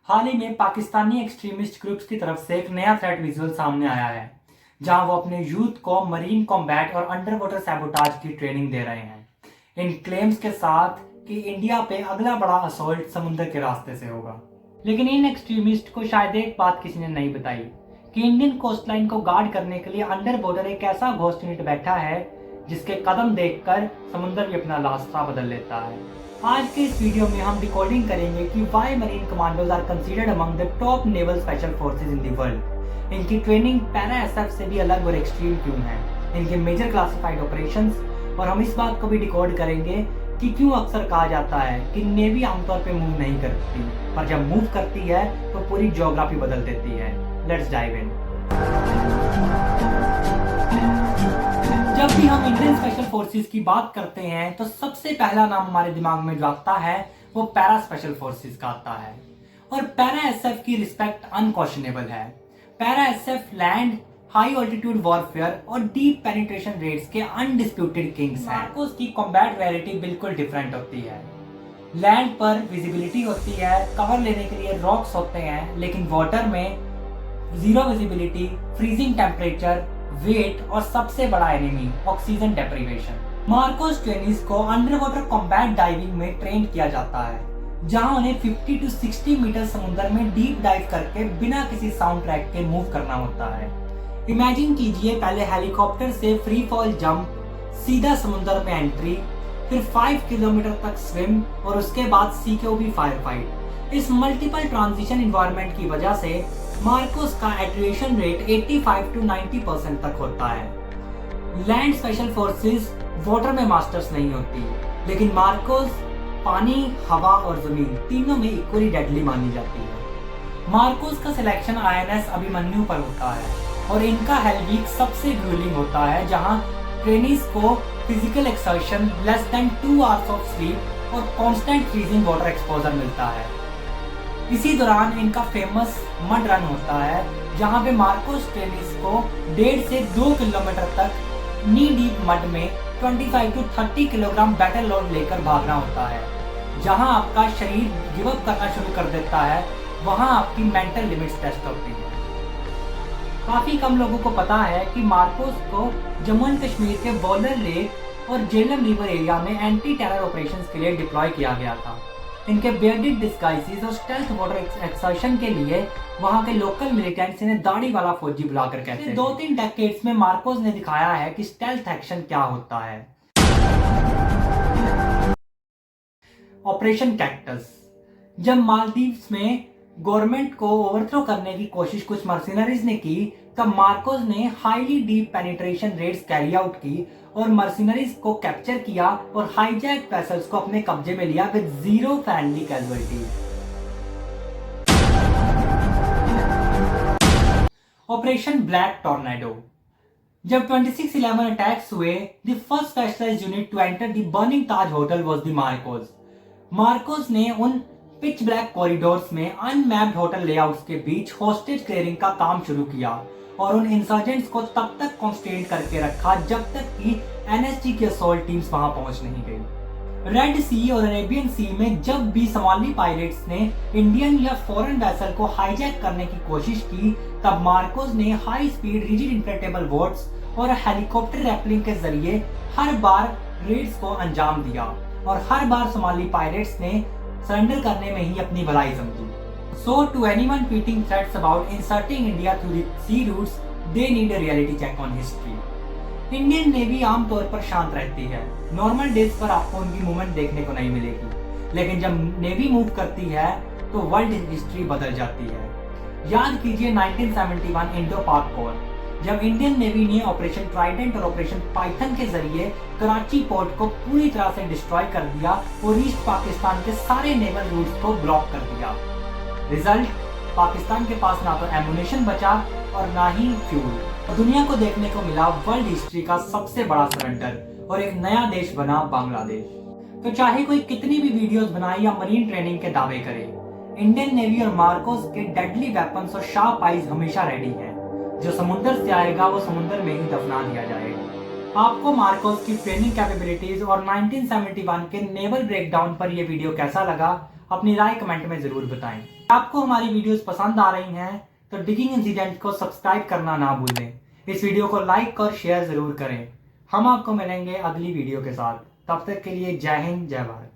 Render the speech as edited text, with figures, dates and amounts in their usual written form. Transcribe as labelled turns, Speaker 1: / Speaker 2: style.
Speaker 1: हाल ही में Pakistani extremist groups की तरफ से एक नया थ्रेट विजुअल सामने आया है, जहां वो अपने यूथ को मरीन कॉम्बैट और अंडर वाटर सैबोटाज की ट्रेनिंग दे रहे हैं, इन क्लेम्स के साथ कि इंडिया पे अगला बड़ा असॉल्ट समुद्र के रास्ते से होगा। लेकिन इन एक्सट्रीमिस्ट को शायद एक बात किसी ने नहीं बताई कि इंडियन कोस्टलाइन को गार्ड करने के लिए अंडर बॉर्डर एक ऐसा घोस्ट यूनिट बैठा है जिसके कदम देखकर समुद्र भी अपना रास्ता बदल लेता है। आज के इस वीडियो में हम डिकोडिंग करेंगे कि why marine commandos are considered among the top naval special forces in the world. इनकी ट्रेनिंग पैरा एसएफ से भी अलग और एक्सट्रीम क्यों है, इनके मेजर क्लासिफाइड ऑपरेशंस, और हम इस बात को भी डिकोड करेंगे कि क्यों अक्सर कहा जाता है कि नेवी आमतौर पे मूव नहीं करती, पर जब मूव करती है तो पूरी ज्योग्राफी बदल देती है। Let's dive in. जब भी हम इंडियन स्पेशल फोर्सेस की बात करते हैं तो सबसे पहला नाम हमारे दिमाग में जो आता है वो पैरा स्पेशल फोर्सेस का आता है, और पैरा एसएफ की रिस्पेक्ट अनक्वेश्चनेबल है। Para SF land, high altitude warfare और डीप पेनिट्रेशन रेट्स के अनडिस्प्यूटेड किंग्स हैं। मार्कोस की कॉम्बैट रियलिटी बिल्कुल डिफरेंट होती है। लैंड पर विजिबिलिटी होती है, कवर लेने के लिए रॉक्स होते हैं, लेकिन वाटर में zero visibility, freezing temperature, wet और सबसे बड़ा enemy oxygen deprivation. MARCOS trainees को अंडर वाटर कॉम्बैट डाइविंग में ट्रेन किया जाता है, जहां उन्हें 50 to 60 मीटर समुद्र में डीप डाइव करके बिना किसी साउंड ट्रैक के मूव करना होता है। इमेजिन कीजिए, पहले हेलीकॉप्टर से फ्री फॉल जंप, सीधा समुद्र में एंट्री, फिर 5 किलोमीटर तक स्विम और उसके बाद सीक्यूबी फायर फाइट। इस मल्टीपल ट्रांजिशन इन्वायरमेंट की वजह से मार्कोस का एट्रिएशन रेट 85 to 90% तक होता है। लैंड स्पेशल फोर्सेस वाटर में मास्टर्स नहीं होती, लेकिन मार्कोस पानी, हवा और जमीन तीनों में इक्वली डेडली मानी जाती है। मार्कोस का सिलेक्शन आईएनएस अभिमन्यु पर होता है और इनका हेल वीक सबसे ग्रूलिंग होता है, जहां ट्रेनिस को physical exertion, less than 2 hours of sleep और कांस्टेंट फ्रीजिंग वाटर एक्सपोजर मिलता है। इसी दौरान इनका फेमस मड रन होता है, जहां पे मार्कोस ट्रेनिस को 1.5 से 2 किलोमीटर तक नी डीप मड में 25 to 30 किलोग्राम बैटल लोड लेकर भागना होता है। जहां आपका शरीर गिव अप करना शुरू कर देता है, वहां आपकी मेंटल लिमिट्स टेस्ट होती है। काफी कम लोगों को पता है कि मार्कोस को जम्मू एंड कश्मीर के वॉलर लेक और जेलम रिवर एरिया में एंटी टेरर ऑपरेशंस के लिए डिप्लॉय किया गया था। इनके बेयर्डेड डिस्गाइजेस और स्टेल्थ वाटर एक्सर्शन के लिए वहां के लोकल मिलिटेंट्स इन्हें दाढ़ी वाला फौजी बुलाकर कहते हैं। 2-3 डेकेड्स में मार्कोस ने दिखाया है कि स्टेल्थ एक्शन क्या होता है। Operation cactus. जब मालदीव्स में गवर्नमेंट को ओवरथ्रो करने की कोशिश कुछ मर्सिनरीज ने की, तब मार्कोस ने highly deep penetration raids carry out की और मर्सिनरीज को कैप्चर किया और हाईजैक वेसल्स को अपने कब्जे में लिया with zero friendly casualties. Operation black tornado. जब 26/11 अटैक्स हुए, the first specialised unit to enter the burning Taj hotel was the MARCOS. MARCOS ने उन पिच ब्लैक कॉरिडोर्स में अनमैप्ड होटल लेआउट्स के बीच होस्टेज क्लियरिंग का काम शुरू किया और उन इंसर्जेंट्स को तब तक कॉन्स्ट्रेंट करके रखा जब तक कि एनएसजी की असॉल्ट टीम्स वहां पहुंच नहीं गई। रेड सी और अरेबियन सी में जब भी सोमाली पायरेट्स ने इंडियन या फॉरेन वेसल को हाईजैक करने की कोशिश की, तब मार्कोस ने high speed rigid inflatable boats और हेलीकॉप्टर रैपलिंग के जरिए हर बार रेड्स को अंजाम दिया और हर बार सोमाली पायरेट्स ने सरेंडर करने में ही अपनी भलाई समझी। So to anyone tweeting threats about inserting India through the sea routes, they need a reality check on history. Indian navy आमतौर पर शांत रहती है। नॉर्मल डेज पर आपको उनकी मूवमेंट देखने को नहीं मिलेगी, लेकिन जब नेवी मूव करती है तो वर्ल्ड हिस्ट्री बदल जाती है। याद कीजिए 1971 इंडो पाक वॉर, जब इंडियन नेवी ने ऑपरेशन ट्राइडेंट और ऑपरेशन पाइथन के जरिए कराची पोर्ट को पूरी तरह से डिस्ट्रॉय कर दिया और ईस्ट पाकिस्तान के सारे नेवल रूट्स को ब्लॉक कर दिया। रिजल्ट, पाकिस्तान के पास ना तो एमुनेशन बचा और ना ही फ्यूल। दुनिया को देखने को मिला वर्ल्ड हिस्ट्री का सबसे बड़ा सरेंडर और एक नया देश बना बांग्लादेश। तो चाहे कोई कितनी भी वीडियोस बनाए या मरीन ट्रेनिंग के दावे करे, इंडियन नेवी और मार्कोस के डेडली वेपन्स और शार्प आइज हमेशा रेडी हैं। जो समुद्र से आएगा वो समुद्र में ही दफना दिया जाएगा। आपको मार्कोस की ट्रेनिंग कैपेबिलिटीज और 1971 के नेवल ब्रेकडाउन पर यह वीडियो कैसा लगा, अपनी राय कमेंट में जरूर बताएं। आपको हमारी वीडियोस पसंद आ रही हैं तो डिगिंग इंसिडेंट को सब्सक्राइब करना ना भूलें। इस वीडियो को लाइक और शेयर जरूर करें। हम आपको मिलेंगे अगली वीडियो के साथ। तब तक के लिए जय हिंद, जय भारत।